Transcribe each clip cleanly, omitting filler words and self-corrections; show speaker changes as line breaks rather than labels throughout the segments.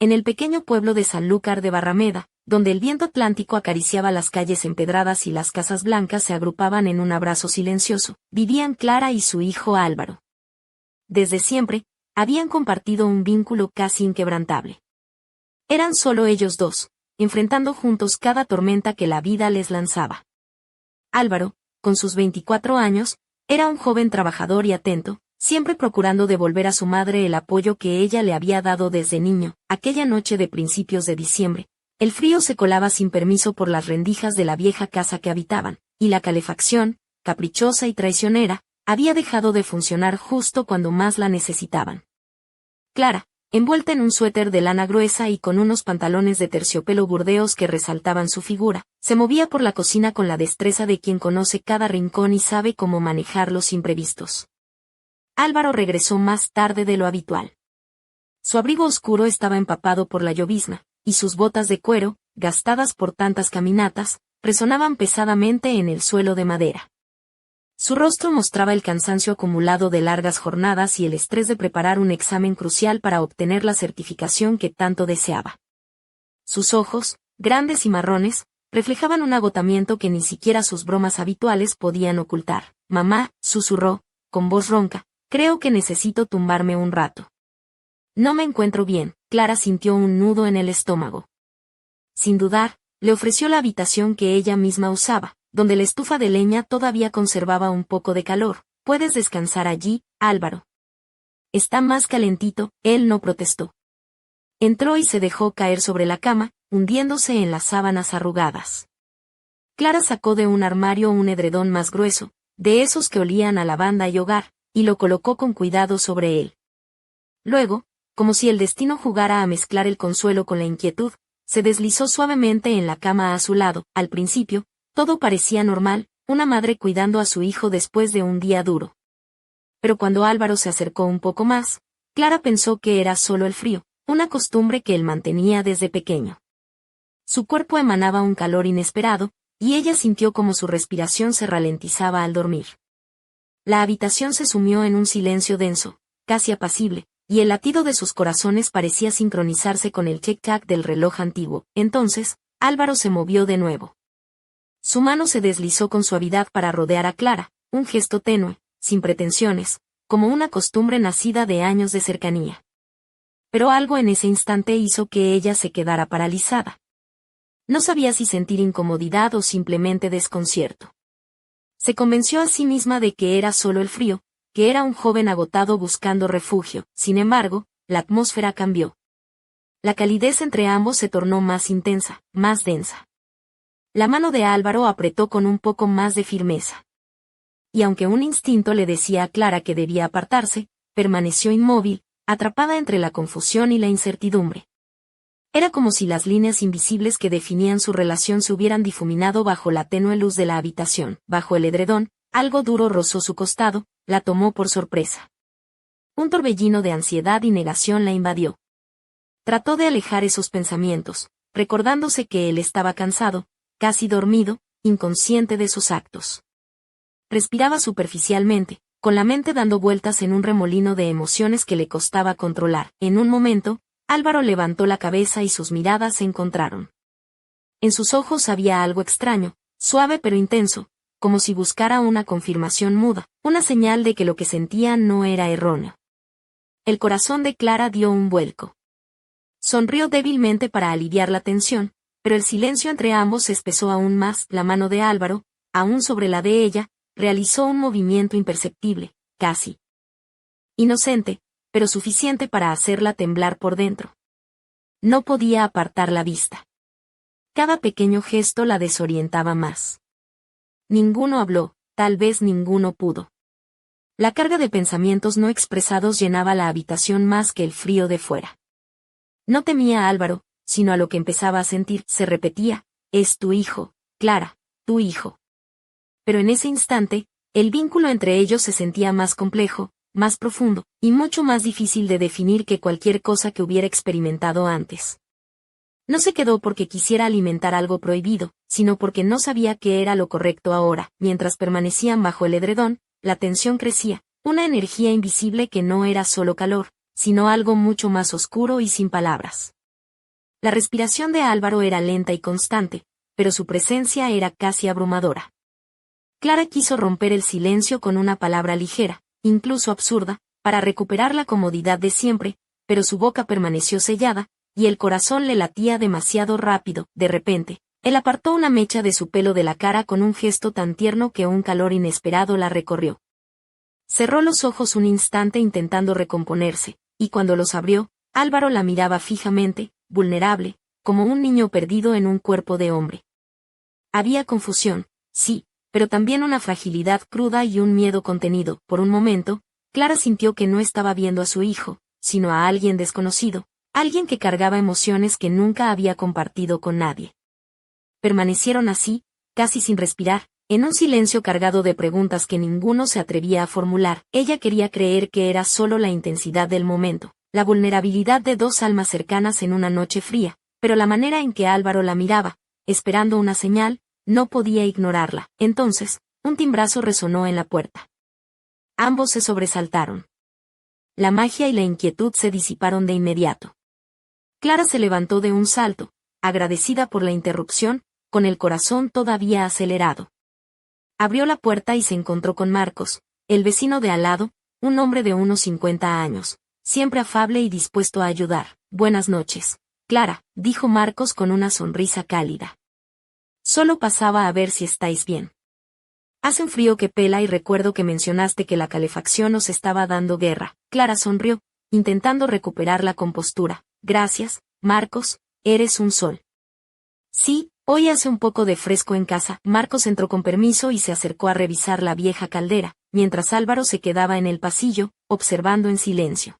en el pequeño pueblo de Sanlúcar de Barrameda, donde el viento atlántico acariciaba las calles empedradas y las casas blancas se agrupaban en un abrazo silencioso, vivían Clara y su hijo Álvaro. Desde siempre, habían compartido un vínculo casi inquebrantable. Eran solo ellos dos, enfrentando juntos cada tormenta que la vida les lanzaba. Álvaro, con sus 24 años, era un joven trabajador y atento, siempre procurando devolver a su madre el apoyo que ella le había dado desde niño. Aquella noche de principios de diciembre, el frío se colaba sin permiso por las rendijas de la vieja casa que habitaban, y la calefacción, caprichosa y traicionera, había dejado de funcionar justo cuando más la necesitaban. Clara, envuelta en un suéter de lana gruesa y con unos pantalones de terciopelo burdeos que resaltaban su figura, se movía por la cocina con la destreza de quien conoce cada rincón y sabe cómo manejar los imprevistos. Álvaro regresó más tarde de lo habitual. Su abrigo oscuro estaba empapado por la llovizna, y sus botas de cuero, gastadas por tantas caminatas, resonaban pesadamente en el suelo de madera. Su rostro mostraba el cansancio acumulado de largas jornadas y el estrés de preparar un examen crucial para obtener la certificación que tanto deseaba. Sus ojos, grandes y marrones, reflejaban un agotamiento que ni siquiera sus bromas habituales podían ocultar. «Mamá», susurró, con voz ronca, «creo que necesito tumbarme un rato». «No me encuentro bien», Clara sintió un nudo en el estómago. Sin dudar, le ofreció la habitación que ella misma usaba, donde la estufa de leña todavía conservaba un poco de calor. «Puedes descansar allí, Álvaro». «Está más calentito», él no protestó. Entró y se dejó caer sobre la cama, hundiéndose en las sábanas arrugadas. Clara sacó de un armario un edredón más grueso, de esos que olían a lavanda y hogar, y lo colocó con cuidado sobre él. Luego, como si el destino jugara a mezclar el consuelo con la inquietud, se deslizó suavemente en la cama a su lado. Al principio, todo parecía normal, una madre cuidando a su hijo después de un día duro. Pero cuando Álvaro se acercó un poco más, Clara pensó que era solo el frío, una costumbre que él mantenía desde pequeño. Su cuerpo emanaba un calor inesperado, y ella sintió como su respiración se ralentizaba al dormir. La habitación se sumió en un silencio denso, casi apacible, y el latido de sus corazones parecía sincronizarse con el tic-tac del reloj antiguo. Entonces, Álvaro se movió de nuevo. Su mano se deslizó con suavidad para rodear a Clara, un gesto tenue, sin pretensiones, como una costumbre nacida de años de cercanía. Pero algo en ese instante hizo que ella se quedara paralizada. No sabía si sentir incomodidad o simplemente desconcierto. Se convenció a sí misma de que era solo el frío, que era un joven agotado buscando refugio. Sin embargo, la atmósfera cambió. La calidez entre ambos se tornó más intensa, más densa. La mano de Álvaro apretó con un poco más de firmeza. Y aunque un instinto le decía a Clara que debía apartarse, permaneció inmóvil, atrapada entre la confusión y la incertidumbre. Era como si las líneas invisibles que definían su relación se hubieran difuminado bajo la tenue luz de la habitación. Bajo el edredón, algo duro rozó su costado, la tomó por sorpresa. Un torbellino de ansiedad y negación la invadió. Trató de alejar esos pensamientos, recordándose que él estaba cansado, casi dormido, inconsciente de sus actos. Respiraba superficialmente, con la mente dando vueltas en un remolino de emociones que le costaba controlar. En un momento, Álvaro levantó la cabeza y sus miradas se encontraron. En sus ojos había algo extraño, suave pero intenso, como si buscara una confirmación muda, una señal de que lo que sentía no era erróneo. El corazón de Clara dio un vuelco. Sonrió débilmente para aliviar la tensión, pero el silencio entre ambos se espesó aún más. La mano de Álvaro, aún sobre la de ella, realizó un movimiento imperceptible, casi inocente, pero suficiente para hacerla temblar por dentro. No podía apartar la vista. Cada pequeño gesto la desorientaba más. Ninguno habló, tal vez ninguno pudo. La carga de pensamientos no expresados llenaba la habitación más que el frío de fuera. No temía a Álvaro, sino a lo que empezaba a sentir. Se repetía: «Es tu hijo, Clara, tu hijo». Pero en ese instante, el vínculo entre ellos se sentía más complejo, más profundo, y mucho más difícil de definir que cualquier cosa que hubiera experimentado antes. No se quedó porque quisiera alimentar algo prohibido, sino porque no sabía qué era lo correcto ahora. Mientras permanecían bajo el edredón, la tensión crecía, una energía invisible que no era solo calor, sino algo mucho más oscuro y sin palabras. La respiración de Álvaro era lenta y constante, pero su presencia era casi abrumadora. Clara quiso romper el silencio con una palabra ligera, incluso absurda, para recuperar la comodidad de siempre, pero su boca permaneció sellada, y el corazón le latía demasiado rápido. De repente, él apartó una mecha de su pelo de la cara con un gesto tan tierno que un calor inesperado la recorrió. Cerró los ojos un instante intentando recomponerse, y cuando los abrió, Álvaro la miraba fijamente, vulnerable, como un niño perdido en un cuerpo de hombre. Había confusión, sí, pero también una fragilidad cruda y un miedo contenido. Por un momento, Clara sintió que no estaba viendo a su hijo, sino a alguien desconocido, alguien que cargaba emociones que nunca había compartido con nadie. Permanecieron así, casi sin respirar, en un silencio cargado de preguntas que ninguno se atrevía a formular. Ella quería creer que era solo la intensidad del momento, la vulnerabilidad de dos almas cercanas en una noche fría, pero la manera en que Álvaro la miraba, esperando una señal, no podía ignorarla. Entonces, un timbrazo resonó en la puerta. Ambos se sobresaltaron. La magia y la inquietud se disiparon de inmediato. Clara se levantó de un salto, agradecida por la interrupción, con el corazón todavía acelerado. Abrió la puerta y se encontró con Marcos, el vecino de al lado, un hombre de unos 50 años, siempre afable y dispuesto a ayudar. Buenas noches, Clara, dijo Marcos con una sonrisa cálida. Solo pasaba a ver si estáis bien. Hace un frío que pela y recuerdo que mencionaste que la calefacción os estaba dando guerra. Clara sonrió, intentando recuperar la compostura. Gracias, Marcos, eres un sol. Sí, hoy hace un poco de fresco en casa. Marcos entró con permiso y se acercó a revisar la vieja caldera, mientras Álvaro se quedaba en el pasillo, observando en silencio.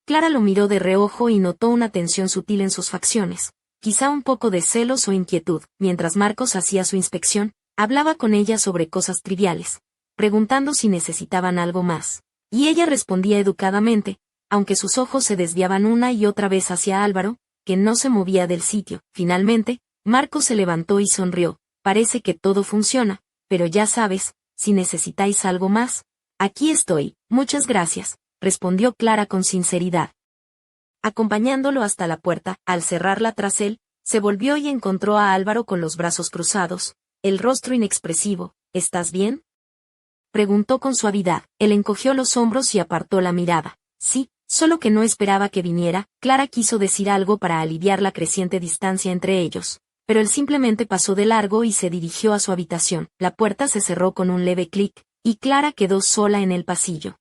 Clara lo miró de reojo y notó una tensión sutil en sus facciones, quizá un poco de celos o inquietud. Mientras Marcos hacía su inspección, hablaba con ella sobre cosas triviales, preguntando si necesitaban algo más, y ella respondía educadamente, aunque sus ojos se desviaban una y otra vez hacia Álvaro, que no se movía del sitio. Finalmente, Marcos se levantó y sonrió. Parece que todo funciona, pero ya sabes, si necesitáis algo más, aquí estoy. Muchas gracias, respondió Clara con sinceridad. Acompañándolo hasta la puerta, al cerrarla tras él, se volvió y encontró a Álvaro con los brazos cruzados, el rostro inexpresivo. ¿Estás bien?, preguntó con suavidad. Él encogió los hombros y apartó la mirada. Sí, solo que no esperaba que viniera. Clara quiso decir algo para aliviar la creciente distancia entre ellos, pero él simplemente pasó de largo y se dirigió a su habitación. La puerta se cerró con un leve clic, y Clara quedó sola en el pasillo.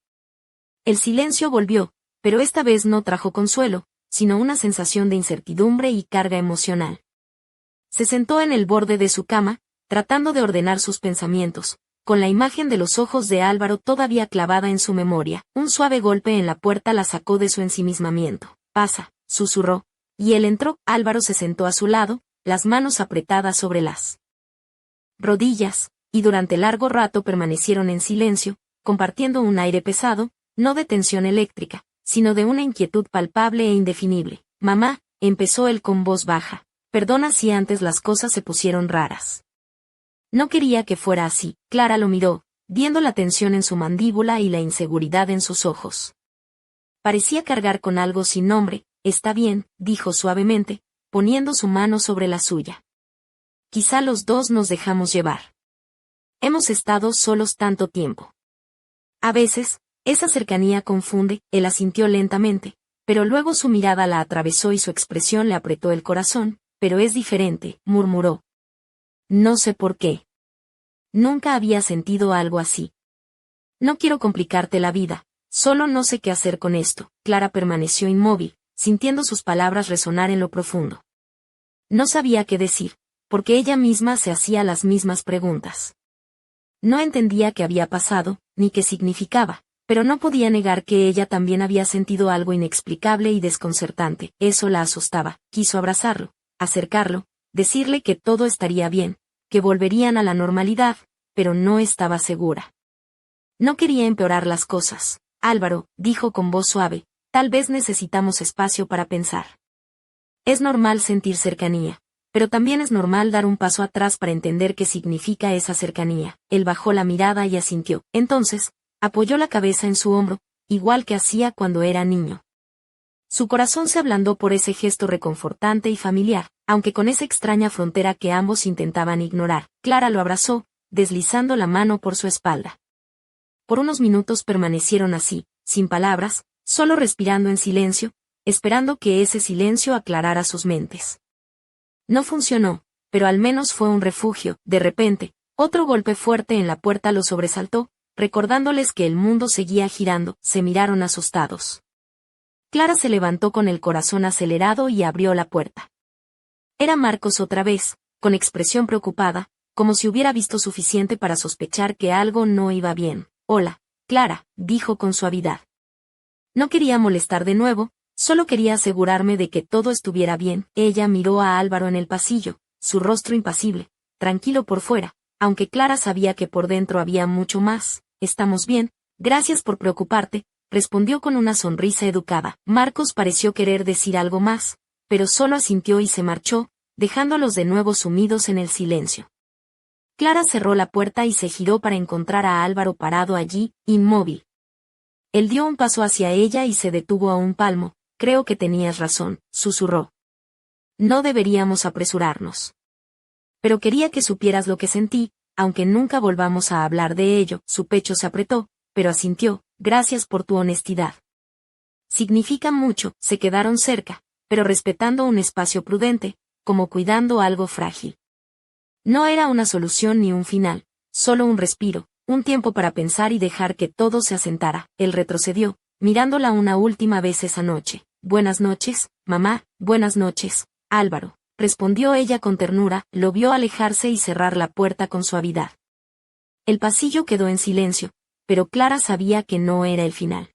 El silencio volvió, pero esta vez no trajo consuelo, sino una sensación de incertidumbre y carga emocional. Se sentó en el borde de su cama, tratando de ordenar sus pensamientos, con la imagen de los ojos de Álvaro todavía clavada en su memoria. Un suave golpe en la puerta la sacó de su ensimismamiento. Pasa, susurró, y él entró. Álvaro se sentó a su lado, las manos apretadas sobre las rodillas, y durante largo rato permanecieron en silencio, compartiendo un aire pesado, no de tensión eléctrica, sino de una inquietud palpable e indefinible. Mamá, empezó él con voz baja, perdona si antes las cosas se pusieron raras. No quería que fuera así. Clara lo miró, viendo la tensión en su mandíbula y la inseguridad en sus ojos. Parecía cargar con algo sin nombre. Está bien, dijo suavemente, poniendo su mano sobre la suya. Quizá los dos nos dejamos llevar. Hemos estado solos tanto tiempo. A veces, esa cercanía confunde. Él asintió lentamente, pero luego su mirada la atravesó y su expresión le apretó el corazón. Pero es diferente, murmuró. No sé por qué. Nunca había sentido algo así. No quiero complicarte la vida, solo no sé qué hacer con esto. Clara permaneció inmóvil, sintiendo sus palabras resonar en lo profundo. No sabía qué decir, porque ella misma se hacía las mismas preguntas. No entendía qué había pasado, ni qué significaba, pero no podía negar que ella también había sentido algo inexplicable y desconcertante. Eso la asustaba. Quiso abrazarlo, acercarlo, decirle que todo estaría bien, que volverían a la normalidad, pero no estaba segura. No quería empeorar las cosas. Álvaro, dijo con voz suave, tal vez necesitamos espacio para pensar. Es normal sentir cercanía, pero también es normal dar un paso atrás para entender qué significa esa cercanía. Él bajó la mirada y asintió. Entonces, apoyó la cabeza en su hombro, igual que hacía cuando era niño. Su corazón se ablandó por ese gesto reconfortante y familiar, aunque con esa extraña frontera que ambos intentaban ignorar. Clara lo abrazó, deslizando la mano por su espalda. Por unos minutos permanecieron así, sin palabras, solo respirando en silencio, esperando que ese silencio aclarara sus mentes. No funcionó, pero al menos fue un refugio. De repente, otro golpe fuerte en la puerta los sobresaltó, recordándoles que el mundo seguía girando. Se miraron asustados. Clara se levantó con el corazón acelerado y abrió la puerta. Era Marcos otra vez, con expresión preocupada, como si hubiera visto suficiente para sospechar que algo no iba bien. «Hola, Clara», dijo con suavidad. No quería molestar de nuevo, solo quería asegurarme de que todo estuviera bien. Ella miró a Álvaro en el pasillo, su rostro impasible, tranquilo por fuera, aunque Clara sabía que por dentro había mucho más. «Estamos bien, gracias por preocuparte», respondió con una sonrisa educada. Marcos pareció querer decir algo más, pero solo asintió y se marchó, dejándolos de nuevo sumidos en el silencio. Clara cerró la puerta y se giró para encontrar a Álvaro parado allí, inmóvil. Él dio un paso hacia ella y se detuvo a un palmo. «Creo que tenías razón», susurró. «No deberíamos apresurarnos. Pero quería que supieras lo que sentí, aunque nunca volvamos a hablar de ello». Su pecho se apretó, pero asintió. «Gracias por tu honestidad. Significa mucho». Se quedaron cerca, pero respetando un espacio prudente, como cuidando algo frágil. No era una solución ni un final, solo un respiro, un tiempo para pensar y dejar que todo se asentara. Él retrocedió, mirándola una última vez esa noche. «Buenas noches, mamá». «Buenas noches, Álvaro», respondió ella con ternura. Lo vio alejarse y cerrar la puerta con suavidad. El pasillo quedó en silencio, pero Clara sabía que no era el final.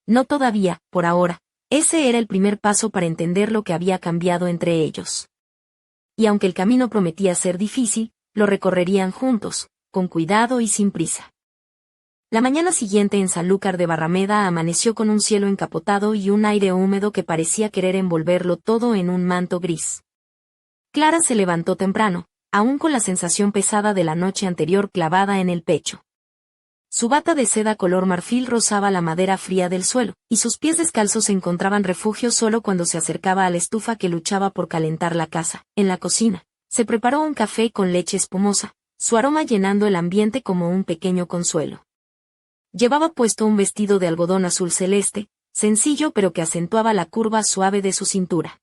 No todavía, por ahora. Ese era el primer paso para entender lo que había cambiado entre ellos. Y aunque el camino prometía ser difícil, lo recorrerían juntos, con cuidado y sin prisa. La mañana siguiente en Sanlúcar de Barrameda amaneció con un cielo encapotado y un aire húmedo que parecía querer envolverlo todo en un manto gris. Clara se levantó temprano, aún con la sensación pesada de la noche anterior clavada en el pecho. Su bata de seda color marfil rozaba la madera fría del suelo, y sus pies descalzos encontraban refugio solo cuando se acercaba a la estufa que luchaba por calentar la casa. En la cocina, se preparó un café con leche espumosa, su aroma llenando el ambiente como un pequeño consuelo. Llevaba puesto un vestido de algodón azul celeste, sencillo pero que acentuaba la curva suave de su cintura.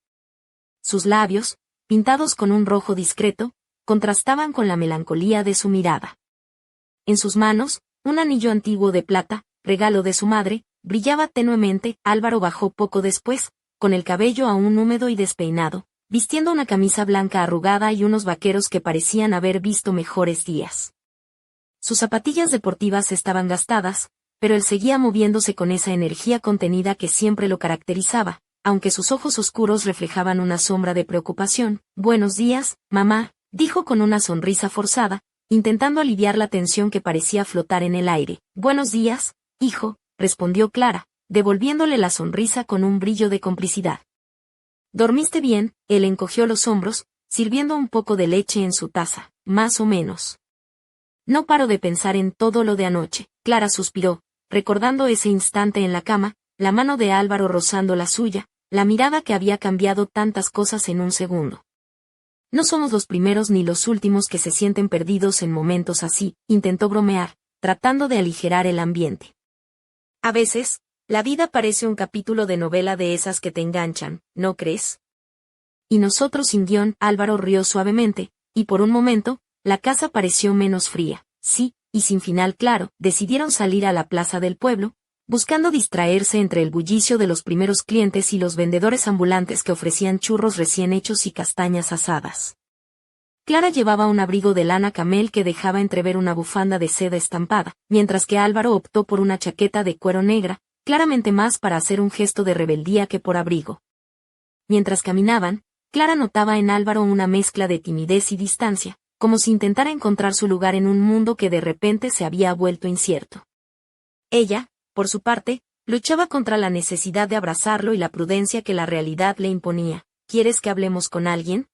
Sus labios, pintados con un rojo discreto, contrastaban con la melancolía de su mirada. En sus manos, un anillo antiguo de plata, regalo de su madre, brillaba tenuemente. Álvaro bajó poco después, con el cabello aún húmedo y despeinado, vistiendo una camisa blanca arrugada y unos vaqueros que parecían haber visto mejores días. Sus zapatillas deportivas estaban gastadas, pero él seguía moviéndose con esa energía contenida que siempre lo caracterizaba, aunque sus ojos oscuros reflejaban una sombra de preocupación. «Buenos días, mamá», dijo con una sonrisa forzada, intentando aliviar la tensión que parecía flotar en el aire. «Buenos días, hijo», respondió Clara, devolviéndole la sonrisa con un brillo de complicidad. «¿Dormiste bien?». Él encogió los hombros, sirviendo un poco de leche en su taza. «Más o menos. No paro de pensar en todo lo de anoche». Clara suspiró, recordando ese instante en la cama, la mano de Álvaro rozando la suya, la mirada que había cambiado tantas cosas en un segundo. «No somos los primeros ni los últimos que se sienten perdidos en momentos así», intentó bromear, tratando de aligerar el ambiente. «A veces, la vida parece un capítulo de novela de esas que te enganchan, ¿no crees?». «Y nosotros sin guión». Álvaro rió suavemente, y por un momento, la casa pareció menos fría. «Sí, y sin final claro». Decidieron salir a la plaza del pueblo, buscando distraerse entre el bullicio de los primeros clientes y los vendedores ambulantes que ofrecían churros recién hechos y castañas asadas. Clara llevaba un abrigo de lana camel que dejaba entrever una bufanda de seda estampada, mientras que Álvaro optó por una chaqueta de cuero negra, claramente más para hacer un gesto de rebeldía que por abrigo. Mientras caminaban, Clara notaba en Álvaro una mezcla de timidez y distancia, como si intentara encontrar su lugar en un mundo que de repente se había vuelto incierto. Ella, por su parte, luchaba contra la necesidad de abrazarlo y la prudencia que la realidad le imponía. «¿Quieres que hablemos con alguien?»,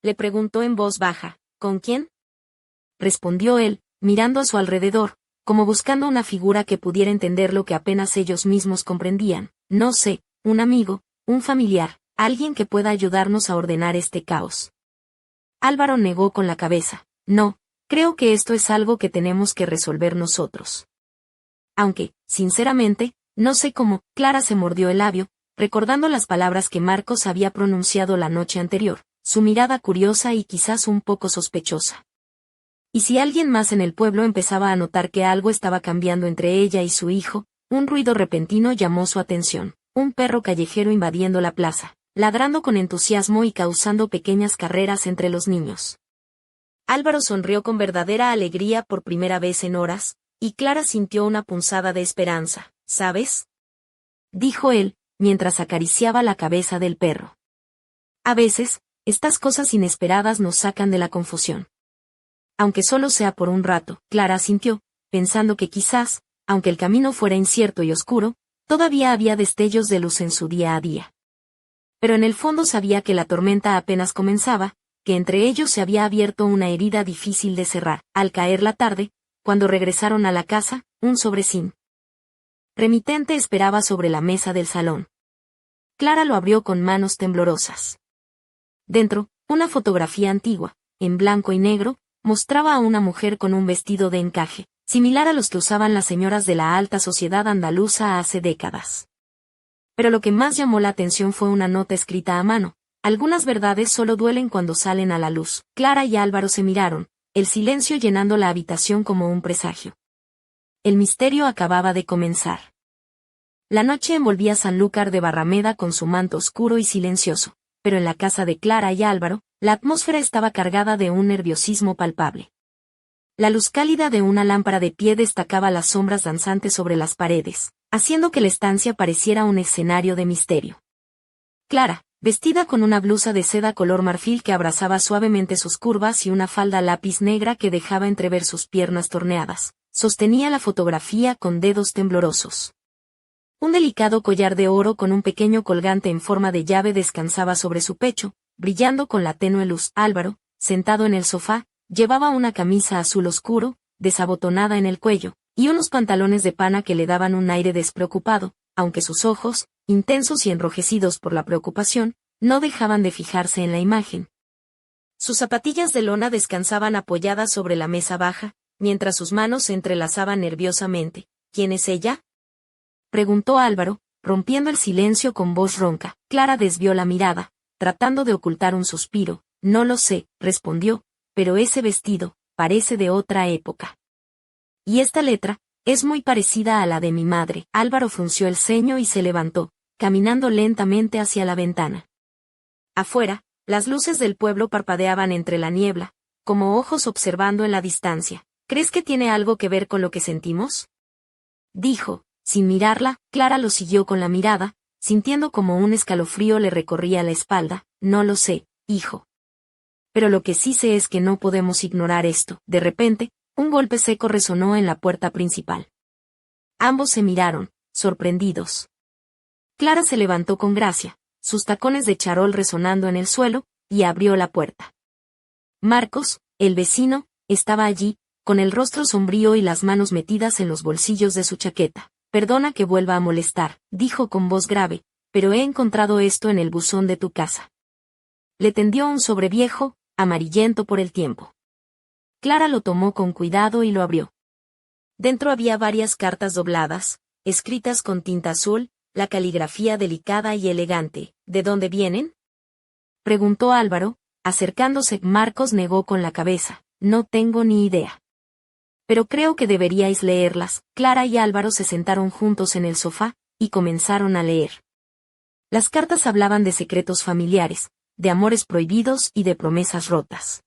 le preguntó en voz baja. «¿Con quién?», respondió él, mirando a su alrededor, como buscando una figura que pudiera entender lo que apenas ellos mismos comprendían. «No sé», un amigo, un familiar, alguien que pueda ayudarnos a ordenar este caos. Álvaro negó con la cabeza. No, creo que esto es algo que tenemos que resolver nosotros. Aunque, sinceramente, no sé cómo. Clara se mordió el labio, recordando las palabras que Marcos había pronunciado la noche anterior, su mirada curiosa y quizás un poco sospechosa. Y si alguien más en el pueblo empezaba a notar que algo estaba cambiando entre ella y su hijo, un ruido repentino llamó su atención. Un perro callejero invadiendo la plaza, ladrando con entusiasmo y causando pequeñas carreras entre los niños. Álvaro sonrió con verdadera alegría por primera vez en horas, y Clara sintió una punzada de esperanza. ¿Sabes?, dijo él, mientras acariciaba la cabeza del perro. A veces, estas cosas inesperadas nos sacan de la confusión. Aunque solo sea por un rato, Clara asintió, pensando que quizás, aunque el camino fuera incierto y oscuro, todavía había destellos de luz en su día a día. Pero en el fondo sabía que la tormenta apenas comenzaba, que entre ellos se había abierto una herida difícil de cerrar. Al caer la tarde, cuando regresaron a la casa, un sobrecín remitente esperaba sobre la mesa del salón. Clara lo abrió con manos temblorosas. Dentro, una fotografía antigua, en blanco y negro, mostraba a una mujer con un vestido de encaje, similar a los que usaban las señoras de la alta sociedad andaluza hace décadas. Pero lo que más llamó la atención fue una nota escrita a mano. Algunas verdades solo duelen cuando salen a la luz. Clara y Álvaro se miraron, el silencio llenando la habitación como un presagio. El misterio acababa de comenzar. La noche envolvía Sanlúcar de Barrameda con su manto oscuro y silencioso, pero en la casa de Clara y Álvaro, la atmósfera estaba cargada de un nerviosismo palpable. La luz cálida de una lámpara de pie destacaba las sombras danzantes sobre las paredes, haciendo que la estancia pareciera un escenario de misterio. Clara, vestida con una blusa de seda color marfil que abrazaba suavemente sus curvas y una falda lápiz negra que dejaba entrever sus piernas torneadas, sostenía la fotografía con dedos temblorosos. Un delicado collar de oro con un pequeño colgante en forma de llave descansaba sobre su pecho, brillando con la tenue luz. Álvaro, sentado en el sofá, llevaba una camisa azul oscuro, desabotonada en el cuello, y unos pantalones de pana que le daban un aire despreocupado, aunque sus ojos, intensos y enrojecidos por la preocupación, no dejaban de fijarse en la imagen. Sus zapatillas de lona descansaban apoyadas sobre la mesa baja, mientras sus manos se entrelazaban nerviosamente. ¿Quién es ella?, preguntó Álvaro, rompiendo el silencio con voz ronca. Clara desvió la mirada, tratando de ocultar un suspiro. No lo sé, respondió, pero ese vestido, parece de otra época. Y esta letra, es muy parecida a la de mi madre. Álvaro frunció el ceño y se levantó, caminando lentamente hacia la ventana. Afuera, las luces del pueblo parpadeaban entre la niebla, como ojos observando en la distancia. ¿Crees que tiene algo que ver con lo que sentimos?, dijo. Sin mirarla, Clara lo siguió con la mirada, sintiendo como un escalofrío le recorría la espalda. No lo sé, hijo. Pero lo que sí sé es que no podemos ignorar esto. De repente, un golpe seco resonó en la puerta principal. Ambos se miraron, sorprendidos. Clara se levantó con gracia, sus tacones de charol resonando en el suelo, y abrió la puerta. Marcos, el vecino, estaba allí, con el rostro sombrío y las manos metidas en los bolsillos de su chaqueta. Perdona que vuelva a molestar, dijo con voz grave, pero he encontrado esto en el buzón de tu casa. Le tendió un sobre viejo, amarillento por el tiempo. Clara lo tomó con cuidado y lo abrió. Dentro había varias cartas dobladas, escritas con tinta azul, la caligrafía delicada y elegante. ¿De dónde vienen?, preguntó Álvaro, acercándose. Marcos negó con la cabeza. No tengo ni idea. Pero creo que deberíais leerlas. Clara y Álvaro se sentaron juntos en el sofá, y comenzaron a leer. Las cartas hablaban de secretos familiares, de amores prohibidos y de promesas rotas.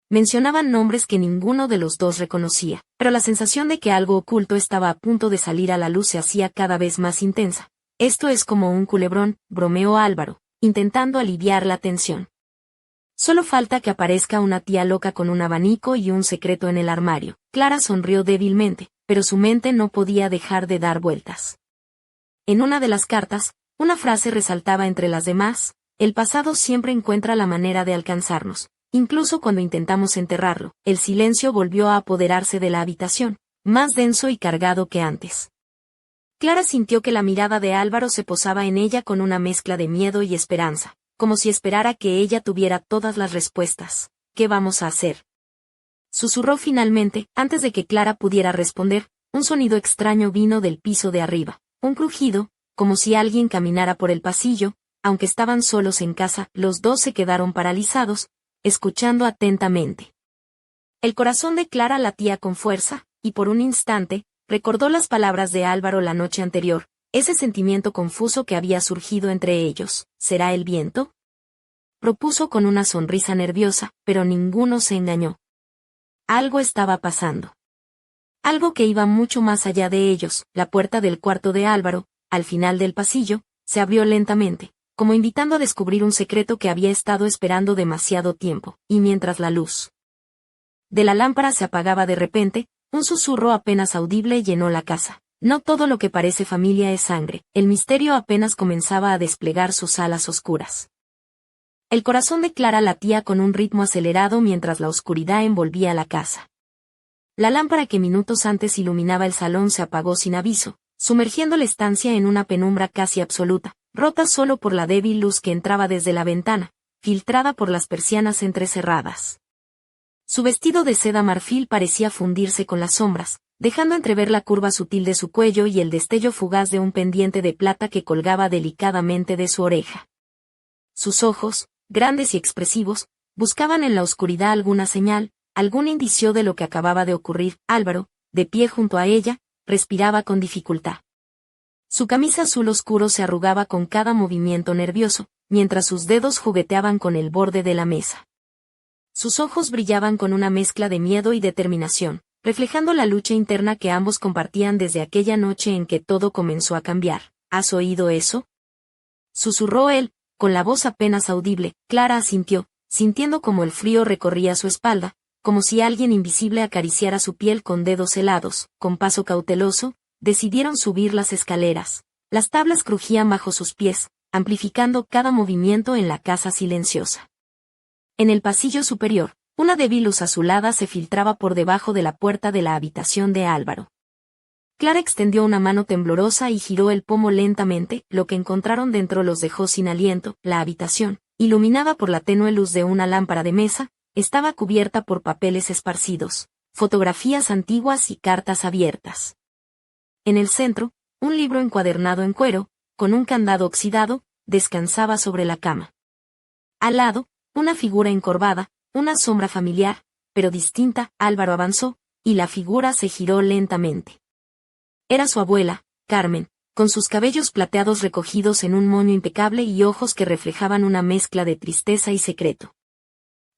Mencionaban nombres que ninguno de los dos reconocía, pero la sensación de que algo oculto estaba a punto de salir a la luz se hacía cada vez más intensa. Esto es como un culebrón, bromeó Álvaro, intentando aliviar la tensión. Solo falta que aparezca una tía loca con un abanico y un secreto en el armario. Clara sonrió débilmente, pero su mente no podía dejar de dar vueltas. En una de las cartas, una frase resaltaba entre las demás: el pasado siempre encuentra la manera de alcanzarnos, incluso cuando intentamos enterrarlo. El silencio volvió a apoderarse de la habitación, más denso y cargado que antes. Clara sintió que la mirada de Álvaro se posaba en ella con una mezcla de miedo y esperanza, como si esperara que ella tuviera todas las respuestas. ¿Qué vamos a hacer?, susurró finalmente. Antes de que Clara pudiera responder, un sonido extraño vino del piso de arriba, un crujido, como si alguien caminara por el pasillo. Aunque estaban solos en casa, los dos se quedaron paralizados, escuchando atentamente. El corazón de Clara latía con fuerza, y por un instante, recordó las palabras de Álvaro la noche anterior, ese sentimiento confuso que había surgido entre ellos. ¿Será el viento?, propuso con una sonrisa nerviosa, pero ninguno se engañó. Algo estaba pasando. Algo que iba mucho más allá de ellos. La puerta del cuarto de Álvaro, al final del pasillo, se abrió lentamente, como invitando a descubrir un secreto que había estado esperando demasiado tiempo, y mientras la luz de la lámpara se apagaba de repente, un susurro apenas audible llenó la casa. No todo lo que parece familia es sangre. El misterio apenas comenzaba a desplegar sus alas oscuras. El corazón de Clara latía con un ritmo acelerado mientras la oscuridad envolvía la casa. La lámpara que minutos antes iluminaba el salón se apagó sin aviso, sumergiendo la estancia en una penumbra casi absoluta, rota solo por la débil luz que entraba desde la ventana, filtrada por las persianas entrecerradas. Su vestido de seda marfil parecía fundirse con las sombras, dejando entrever la curva sutil de su cuello y el destello fugaz de un pendiente de plata que colgaba delicadamente de su oreja. Sus ojos, grandes y expresivos, buscaban en la oscuridad alguna señal, algún indicio de lo que acababa de ocurrir. Álvaro, de pie junto a ella, respiraba con dificultad. Su camisa azul oscuro se arrugaba con cada movimiento nervioso, mientras sus dedos jugueteaban con el borde de la mesa. Sus ojos brillaban con una mezcla de miedo y determinación, reflejando la lucha interna que ambos compartían desde aquella noche en que todo comenzó a cambiar. ¿Has oído eso?, susurró él, con la voz apenas audible. Clara asintió, sintiendo como el frío recorría su espalda, como si alguien invisible acariciara su piel con dedos helados. Con paso cauteloso, decidieron subir las escaleras. Las tablas crujían bajo sus pies, amplificando cada movimiento en la casa silenciosa. En el pasillo superior, una débil luz azulada se filtraba por debajo de la puerta de la habitación de Álvaro. Clara extendió una mano temblorosa y giró el pomo lentamente. Lo que encontraron dentro los dejó sin aliento. La habitación, iluminada por la tenue luz de una lámpara de mesa, estaba cubierta por papeles esparcidos, fotografías antiguas y cartas abiertas. En el centro, un libro encuadernado en cuero, con un candado oxidado, descansaba sobre la cama. Al lado, una figura encorvada, una sombra familiar, pero distinta. Álvaro avanzó, y la figura se giró lentamente. Era su abuela, Carmen, con sus cabellos plateados recogidos en un moño impecable y ojos que reflejaban una mezcla de tristeza y secreto.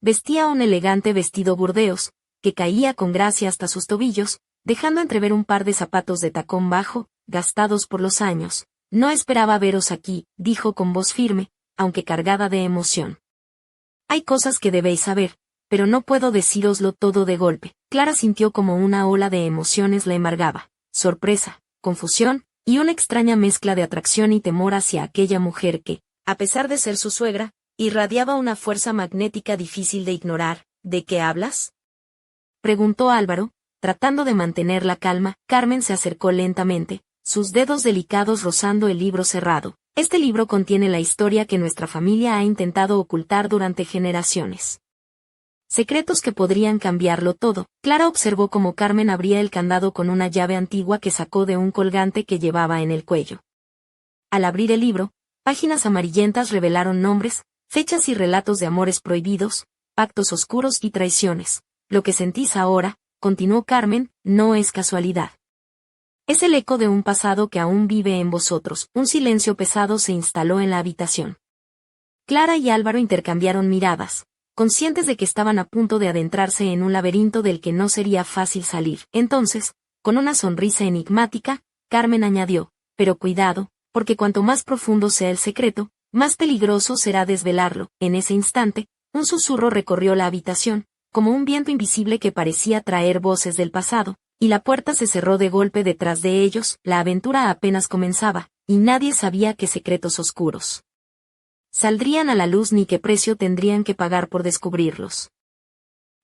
Vestía un elegante vestido burdeos, que caía con gracia hasta sus tobillos, dejando entrever un par de zapatos de tacón bajo, gastados por los años. No esperaba veros aquí, dijo con voz firme, aunque cargada de emoción. Hay cosas que debéis saber, pero no puedo decíroslo todo de golpe. Clara sintió como una ola de emociones la embargaba. Sorpresa, confusión, y una extraña mezcla de atracción y temor hacia aquella mujer que, a pesar de ser su suegra, irradiaba una fuerza magnética difícil de ignorar. ¿De qué hablas?, preguntó Álvaro, tratando de mantener la calma. Carmen se acercó lentamente, sus dedos delicados rozando el libro cerrado. Este libro contiene la historia que nuestra familia ha intentado ocultar durante generaciones. Secretos que podrían cambiarlo todo. Clara observó cómo Carmen abría el candado con una llave antigua que sacó de un colgante que llevaba en el cuello. Al abrir el libro, páginas amarillentas revelaron nombres, fechas y relatos de amores prohibidos, pactos oscuros y traiciones. Lo que sentís ahora, continuó Carmen, no es casualidad. Es el eco de un pasado que aún vive en vosotros. Un silencio pesado se instaló en la habitación. Clara y Álvaro intercambiaron miradas, conscientes de que estaban a punto de adentrarse en un laberinto del que no sería fácil salir. Entonces, con una sonrisa enigmática, Carmen añadió, pero cuidado, porque cuanto más profundo sea el secreto, más peligroso será desvelarlo. En ese instante, un susurro recorrió la habitación, como un viento invisible que parecía traer voces del pasado, y la puerta se cerró de golpe detrás de ellos. La aventura apenas comenzaba, y nadie sabía qué secretos oscuros saldrían a la luz ni qué precio tendrían que pagar por descubrirlos.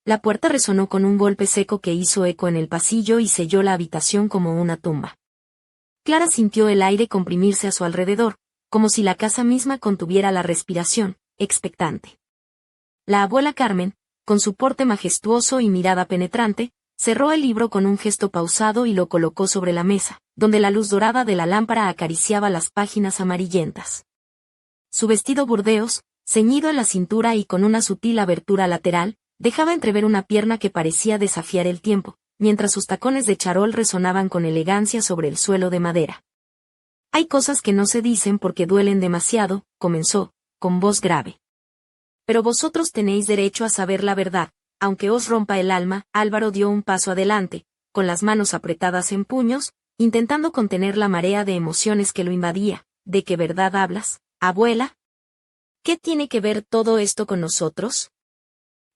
La puerta resonó con un golpe seco que hizo eco en el pasillo y selló la habitación como una tumba. Clara sintió el aire comprimirse a su alrededor, como si la casa misma contuviera la respiración, expectante. La abuela Carmen, con su porte majestuoso y mirada penetrante, cerró el libro con un gesto pausado y lo colocó sobre la mesa, donde la luz dorada de la lámpara acariciaba las páginas amarillentas. Su vestido burdeos, ceñido en la cintura y con una sutil abertura lateral, dejaba entrever una pierna que parecía desafiar el tiempo, mientras sus tacones de charol resonaban con elegancia sobre el suelo de madera. Hay cosas que no se dicen porque duelen demasiado, comenzó, con voz grave. Pero vosotros tenéis derecho a saber la verdad, aunque os rompa el alma. Álvaro dio un paso adelante, con las manos apretadas en puños, intentando contener la marea de emociones que lo invadía. ¿De qué verdad hablas, abuela? ¿Qué tiene que ver todo esto con nosotros?,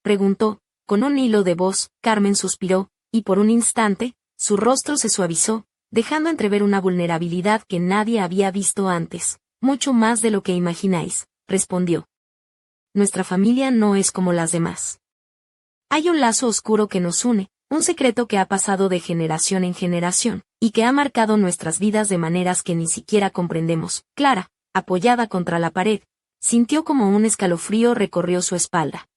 preguntó, con un hilo de voz. Carmen suspiró, y por un instante, su rostro se suavizó, dejando entrever una vulnerabilidad que nadie había visto antes. Mucho más de lo que imagináis, respondió. Nuestra familia no es como las demás. Hay un lazo oscuro que nos une, un secreto que ha pasado de generación en generación, y que ha marcado nuestras vidas de maneras que ni siquiera comprendemos. Clara, apoyada contra la pared, sintió como un escalofrío recorrió su espalda.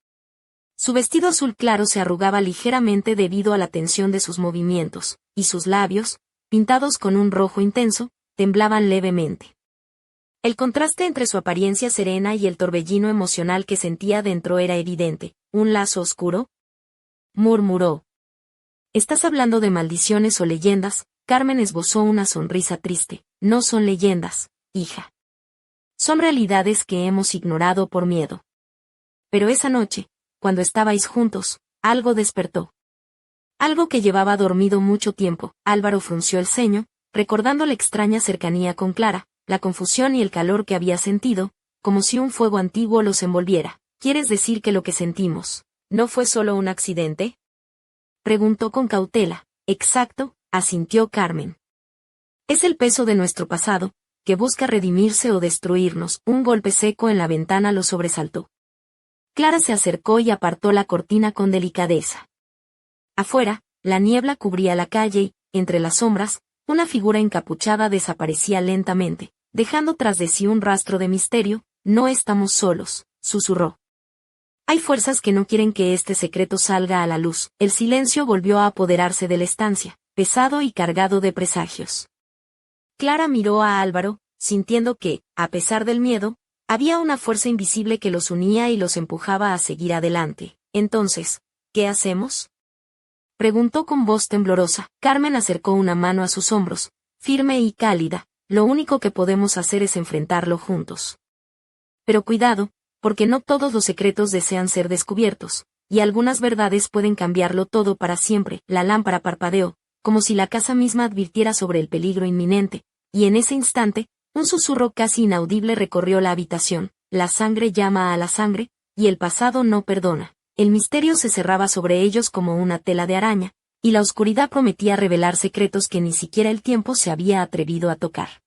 Su vestido azul claro se arrugaba ligeramente debido a la tensión de sus movimientos, y sus labios, pintados con un rojo intenso, temblaban levemente. El contraste entre su apariencia serena y el torbellino emocional que sentía dentro era evidente. ¿Un lazo oscuro?, murmuró. ¿Estás hablando de maldiciones o leyendas? Carmen esbozó una sonrisa triste. No son leyendas, hija. Son realidades que hemos ignorado por miedo. Pero esa noche, cuando estabais juntos, algo despertó. Algo que llevaba dormido mucho tiempo. Álvaro frunció el ceño, recordando la extraña cercanía con Clara, la confusión y el calor que había sentido, como si un fuego antiguo los envolviera. ¿Quieres decir que lo que sentimos no fue solo un accidente?, preguntó con cautela. Exacto, asintió Carmen. Es el peso de nuestro pasado, que busca redimirse o destruirnos. Un golpe seco en la ventana lo sobresaltó. Clara se acercó y apartó la cortina con delicadeza. Afuera, la niebla cubría la calle y, entre las sombras, una figura encapuchada desaparecía lentamente, dejando tras de sí un rastro de misterio. No estamos solos, susurró. Hay fuerzas que no quieren que este secreto salga a la luz. El silencio volvió a apoderarse de la estancia, pesado y cargado de presagios. Clara miró a Álvaro, sintiendo que, a pesar del miedo, había una fuerza invisible que los unía y los empujaba a seguir adelante. Entonces, ¿qué hacemos?, preguntó con voz temblorosa. Carmen acercó una mano a sus hombros, firme y cálida. Lo único que podemos hacer es enfrentarlo juntos. Pero cuidado, porque no todos los secretos desean ser descubiertos, y algunas verdades pueden cambiarlo todo para siempre. La lámpara parpadeó, como si la casa misma advirtiera sobre el peligro inminente, y en ese instante, un susurro casi inaudible recorrió la habitación. La sangre llama a la sangre, y el pasado no perdona. El misterio se cerraba sobre ellos como una tela de araña, y la oscuridad prometía revelar secretos que ni siquiera el tiempo se había atrevido a tocar.